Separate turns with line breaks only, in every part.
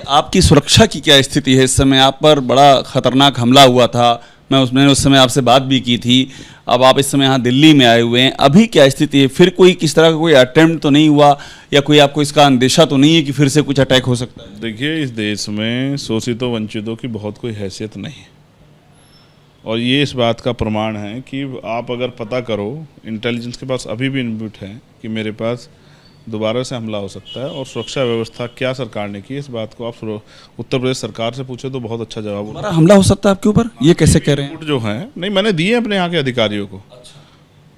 आपकी सुरक्षा की क्या स्थिति है इस समय? आप पर बड़ा खतरनाक हमला हुआ था, मैंने उस समय आपसे बात भी की थी। अब आप इस समय यहाँ दिल्ली में आए हुए हैं, अभी क्या स्थिति है? फिर कोई किस तरह का कोई अटेम्प्ट तो नहीं हुआ या कोई आपको इसका अंदेशा तो नहीं है कि फिर से कुछ अटैक हो सकता है?
देखिए, इस देश में शोषितों वंचितों की बहुत कोई हैसियत नहीं है, और ये इस बात का प्रमाण है कि आप अगर पता करो, इंटेलिजेंस के पास अभी भी इनपुट है कि मेरे पास दोबारा से हमला हो सकता है। और सुरक्षा व्यवस्था क्या सरकार ने की, इस बात को आप उत्तर प्रदेश सरकार से पूछे तो बहुत अच्छा जवाब
दोबारा हमला हो सकता है आपके ऊपर, ये कैसे कह रहे हैं?
इनपुट जो है, नहीं, मैंने दिए अपने यहाँ के अधिकारियों को।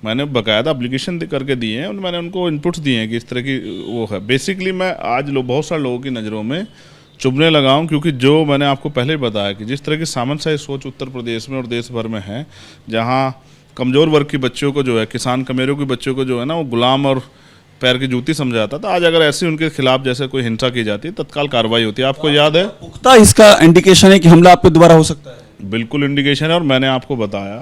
मैंने बाकायदा एप्लीकेशन करके दिए हैं और मैंने उनको इनपुट्स दिए हैं कि इस तरह की वो है। बेसिकली मैं आज बहुत सारे लोगों की नज़रों में चुभने लगा हूँ, क्योंकि जो मैंने आपको पहले बताया कि जिस तरह की सामंतशाही सोच उत्तर प्रदेश में और देश भर में है, जहाँ कमज़ोर वर्ग की बच्चों को जो है, किसान कमेरों की बच्चों को जो है ना, वो गुलाम और पैर की जूती समझा जाता था। आज अगर ऐसे उनके खिलाफ जैसे कोई हिंसा की जाती है, तत्काल कार्रवाई होती है। आपको याद है?
पुख्ता इसका इंडिकेशन है कि हमला आप पे दोबारा हो सकता है?
बिल्कुल इंडिकेशन है, और मैंने आपको बताया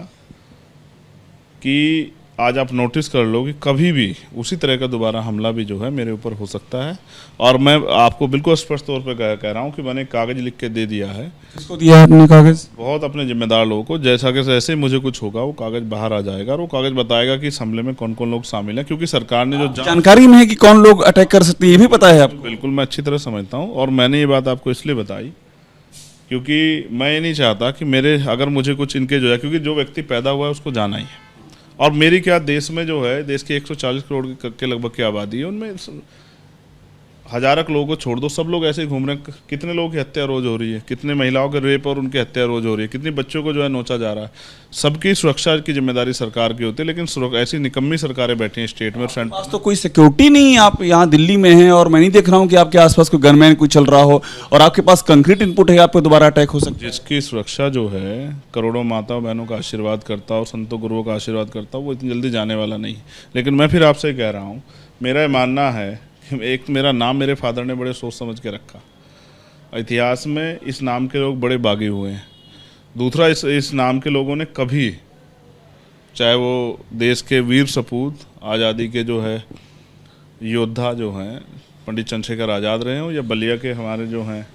कि आज आप नोटिस कर लो कि कभी भी उसी तरह का दोबारा हमला भी जो है मेरे ऊपर हो सकता है। और मैं आपको बिल्कुल स्पष्ट तौर पर कह रहा हूँ कि मैंने कागज़ लिख के दे दिया है।
किसको दिया है आपने कागज़?
बहुत अपने जिम्मेदार लोगों को। जैसा कि जैसे ही मुझे कुछ होगा वो कागज़ बाहर आ जाएगा, और वो कागज़ बताएगा कि इस हमले में कौन कौन लोग शामिल हैं, क्योंकि सरकार ने जो
जानकारी में है कि कौन लोग अटैक कर सकते हैं, ये भी पता है आपको?
बिल्कुल, मैं अच्छी तरह समझता हूँ, और मैंने ये बात आपको इसलिए बताई क्योंकि मैं ये नहीं चाहता कि मेरे अगर मुझे कुछ इनके जो है, क्योंकि जो व्यक्ति पैदा हुआ है उसको जाना ही है। और मेरी क्या, देश में जो है, देश की 140 करोड़ के लगभग की आबादी है, उनमें हजारों लोगों को छोड़ दो, सब लोग ऐसे ही घूम रहे हैं। कितने लोगों की हत्या रोज हो रही है, कितने महिलाओं के रेप और उनकी हत्या रोज हो रही है, कितने बच्चों को जो है नोचा जा रहा है। सबकी सुरक्षा की जिम्मेदारी सरकार की होती है, लेकिन ऐसी निकम्मी सरकारें बैठी हैं स्टेट में।
पास तो कोई सिक्योरिटी नहीं है, आप यहाँ दिल्ली में हैं और मैं नहीं देख रहा हूँ कि आपके आसपास कोई गनमैन कोई चल रहा हो, और आपके पास कंक्रीट इनपुट है आपको दोबारा अटैक हो सकता है।
जिसकी सुरक्षा जो है करोड़ों माताओं बहनों का आशीर्वाद करता और संतों गुरुओं का आशीर्वाद करता, वो इतनी जल्दी जाने वाला नहीं। लेकिन मैं फिर आपसे कह रहा हूँ, मेरा मानना है, एक मेरा नाम मेरे फादर ने बड़े सोच समझ के रखा। इतिहास में इस नाम के लोग बड़े बागी हुए हैं। दूसरा, इस नाम के लोगों ने कभी, चाहे वो देश के वीर सपूत, आज़ादी के जो है योद्धा जो हैं पंडित चंद्रशेखर आज़ाद रहे हों, या बलिया के हमारे जो हैं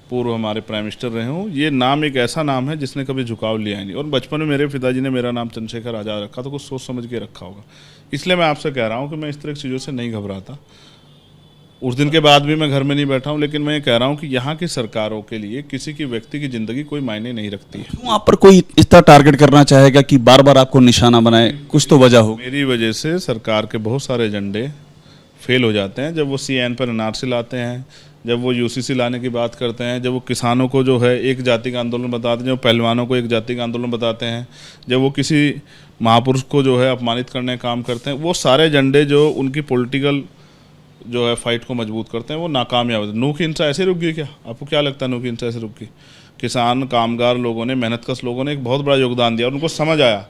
पूर्व हमारे प्राइम मिनिस्टर रहे हों, ये नाम एक ऐसा नाम है जिसने कभी झुकाव लिया ही नहीं। और बचपन में मेरे पिताजी ने मेरा नाम चंद्रशेखर आज़ाद रखा, तो कुछ सोच समझ के रखा होगा। इसलिए मैं आपसे कह रहा हूँ कि मैं इस तरह की चीज़ों से नहीं घबराता। उस दिन के बाद भी मैं घर में नहीं बैठा हूँ, लेकिन मैं ये कह रहा हूँ कि यहाँ की सरकारों के लिए किसी की व्यक्ति की ज़िंदगी कोई मायने नहीं रखती है।
क्यों आप पर कोई इस तरह टारगेट करना चाहेगा कि बार बार आपको निशाना बनाए? कुछ तो वजह हो।
मेरी वजह से सरकार के बहुत सारे एजेंडे फेल हो जाते हैं। जब वो CAN पर NRC लाते हैं, जब वो UCC लाने की बात करते हैं, जब वो किसानों को जो है एक जाति का आंदोलन बताते हैं, जब पहलवानों को एक जाति का आंदोलन बताते हैं, जब वो किसी महापुरुष को जो है अपमानित करने का काम करते हैं, वो सारे एजेंडे जो उनकी पॉलिटिकल जो है फाइट को मजबूत करते हैं, वो नाकामयाब होते हैं। नूह की हिंसा ऐसे रुक गई क्या? आपको क्या लगता है नूह की हिंसा ऐसे रुक गई? किसान, कामगार लोगों ने, मेहनतकश लोगों ने एक बहुत बड़ा योगदान दिया और उनको समझ आया।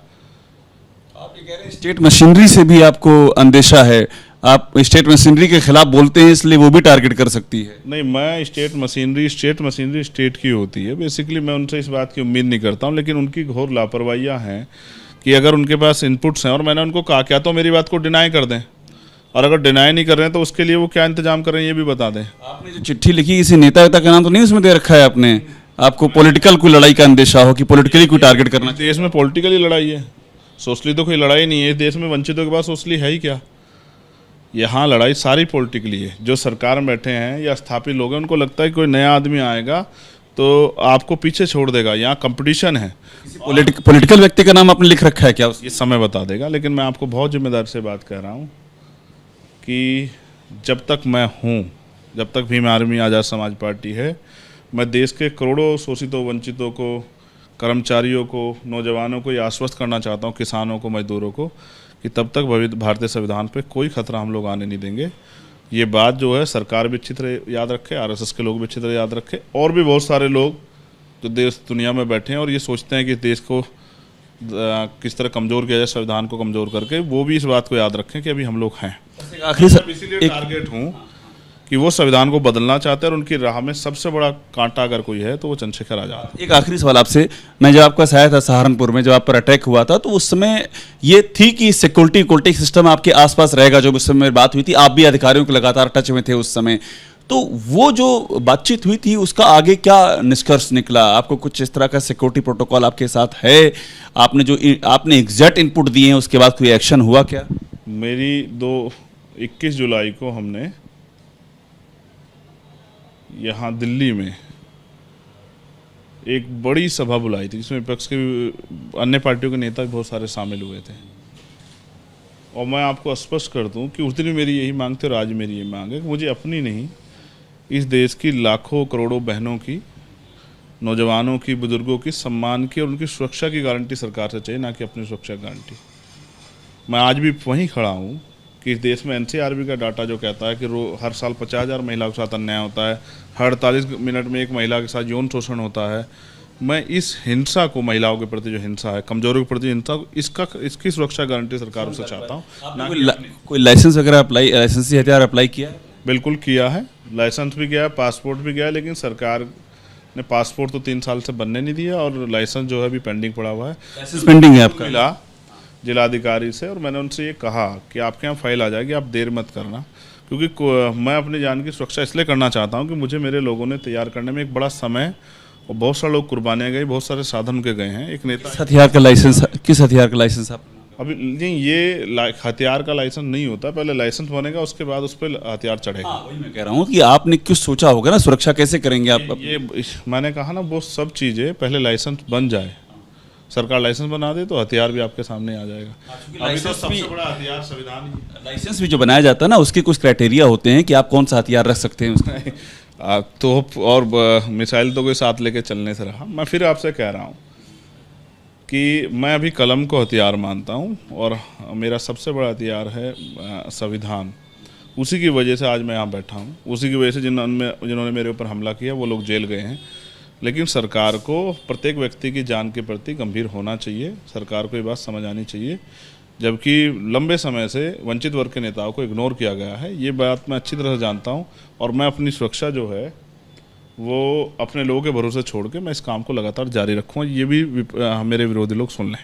आप ये कह रहे हैं स्टेट मशीनरी से भी आपको अंदेशा है, आप स्टेट मशीनरी के खिलाफ बोलते हैं, इसलिए वो भी टारगेट कर सकती है?
नहीं, मैं स्टेट मशीनरी स्टेट की होती है। बेसिकली मैं उनसे इस बात की उम्मीद नहीं करता हूँ, लेकिन उनकी घोर लापरवाहियाँ हैं कि अगर उनके पास इनपुट्स हैं, और मैंने उनको कहा क्या तो मेरी बात को डिनाई कर दें, और अगर डिनाई नहीं कर रहे हैं तो उसके लिए वो क्या इंतजाम कर रहे हैं ये भी बता दें।
आपने जो चिट्ठी लिखी, किसी नेता वेता का नाम तो नहीं उसमें दे रखा है आपने? आपको पॉलिटिकल कोई लड़ाई का अंदेशा हो कि पॉलिटिकली कोई टारगेट करना?
देश में पॉलिटिकली लड़ाई है, सोशली तो कोई लड़ाई नहीं है। देश में वंचितों के पास सोशली है ही क्या? यहाँ लड़ाई सारी पॉलिटिकली है। जो सरकार में बैठे हैं या स्थापित लोग हैं, उनको लगता है कि कोई नया आदमी आएगा तो आपको पीछे छोड़ देगा। यहाँ कंपटीशन है।
पॉलिटिकल व्यक्ति का नाम आपने लिख रखा है क्या?
ये समय बता देगा, लेकिन मैं आपको बहुत जिम्मेदारी से बात कह रहा हूँ कि जब तक मैं हूँ, जब तक भीम आर्मी आज़ाद समाज पार्टी है, मैं देश के करोड़ों शोषितों, वंचितों को, कर्मचारियों को, नौजवानों को ये आश्वस्त करना चाहता हूँ, किसानों को, मजदूरों को, कि तब तक भारतीय संविधान पे कोई खतरा हम लोग आने नहीं देंगे। ये बात जो है सरकार भी अच्छी तरह याद रखे, RSS के लोग भी अच्छी तरह याद रखे, और भी बहुत सारे लोग जो देश दुनिया में बैठे हैं और ये सोचते हैं कि देश को किस तरह कमज़ोर किया जाए, संविधान को कमज़ोर करके, वो भी इस बात को याद रखें कि अभी हम लोग हैं।
आखिरी
इसीलिए टारगेट हूँ कि वो संविधान को बदलना चाहते हैं, और उनकी राह में सबसे बड़ा कांटा अगर कोई है तो वो चंद्रशेखर आज़ाद।
एक आखिरी सवाल आपसे, मैं जब आपका साया था सहारनपुर में, जब आप पर अटैक हुआ था, तो उस समय ये थी कि सिक्योरिटी सिस्टम आपके आसपास रहेगा? जो उस समय बात हुई थी, आप भी अधिकारियों के लगातार टच में थे उस समय, तो वो जो बातचीत हुई थी उसका आगे क्या निष्कर्ष निकला? आपको कुछ इस तरह का सिक्योरिटी प्रोटोकॉल आपके साथ है? आपने एग्जैक्ट इनपुट दिए हैं, उसके बाद कोई एक्शन हुआ क्या?
मेरी 21 जुलाई को हमने यहाँ दिल्ली में एक बड़ी सभा बुलाई थी जिसमें विपक्ष के अन्य पार्टियों के नेता भी बहुत सारे शामिल हुए थे। और मैं आपको स्पष्ट कर दूं कि उस दिन मेरी यही मांग थी और आज मेरी यही मांग है कि मुझे अपनी नहीं, इस देश की लाखों करोड़ों बहनों की, नौजवानों की, बुजुर्गों की सम्मान की और उनकी सुरक्षा की गारंटी सरकार से चाहिए, ना कि अपनी सुरक्षा की गारंटी। मैं आज भी वहीं खड़ा हूँ कि इस देश में एनसीआरबी का डाटा जो कहता है कि हर साल 50,000 महिलाओं के साथ अन्याय होता है, हर 48 मिनट में एक महिला के साथ यौन शोषण होता है। मैं इस हिंसा को, महिलाओं के प्रति जो हिंसा है, कमजोरों के प्रति हिंसा को, इसकी सुरक्षा गारंटी सरकार से चाहता हूँ।
कोई लाइसेंस वगैरह लाइसेंसी हथियार अप्लाई किया?
बिल्कुल किया है, लाइसेंस भी गया है, पासपोर्ट भी गया है, लेकिन सरकार ने पासपोर्ट तो 3 साल से बनने नहीं दिया और लाइसेंस जो है अभी पेंडिंग पड़ा हुआ है।
लाइसेंस पेंडिंग है आपका?
मिला जिलाधिकारी से और मैंने उनसे ये कहा कि आपके यहाँ फाइल आ जाएगी, आप देर मत करना, क्योंकि मैं अपनी जान की सुरक्षा इसलिए करना चाहता हूँ कि मुझे मेरे लोगों ने तैयार करने में एक बड़ा समय और बहुत सारे लोग कुर्बानियाँ गई, बहुत सारे साधन के गए हैं। एक नेता
किस हथियार का लाइसेंस आप?
अभी नहीं, ये हथियार का लाइसेंस नहीं होता, पहले लाइसेंस बनेगा उसके बाद उस पर हथियार चढ़ेगा।
वही मैं कह रहा हूँ कि आपने कुछ सोचा होगा ना, सुरक्षा कैसे करेंगे आप?
मैंने कहा ना, वो सब चीज़ें पहले लाइसेंस बन जाए, सरकार लाइसेंस बना दे तो हथियार भी आपके सामने आ जाएगा। अभी तो सबसे बड़ा हथियार संविधान ही।
लाइसेंस भी जो बनाया जाता है ना, उसके कुछ क्राइटेरिया होते हैं कि आप कौन सा हथियार रख सकते हैं उसमें।
तोप और मिसाइल तो कोई साथ लेके चलने से रहा। मैं फिर आपसे कह रहा हूँ कि मैं अभी कलम को हथियार मानता हूँ और मेरा सबसे बड़ा हथियार है संविधान। उसी की वजह से आज मैं यहाँ बैठा हूँ, उसी की वजह से जिन्होंने मेरे ऊपर हमला किया वो लोग जेल गए हैं। लेकिन सरकार को प्रत्येक व्यक्ति की जान के प्रति गंभीर होना चाहिए, सरकार को ये बात समझ आनी चाहिए, जबकि लंबे समय से वंचित वर्ग के नेताओं को इग्नोर किया गया है। ये बात मैं अच्छी तरह से जानता हूँ और मैं अपनी सुरक्षा जो है वो अपने लोगों के भरोसे छोड़ के मैं इस काम को लगातार जारी रखूँगा। ये भी मेरे विरोधी लोग सुन लें।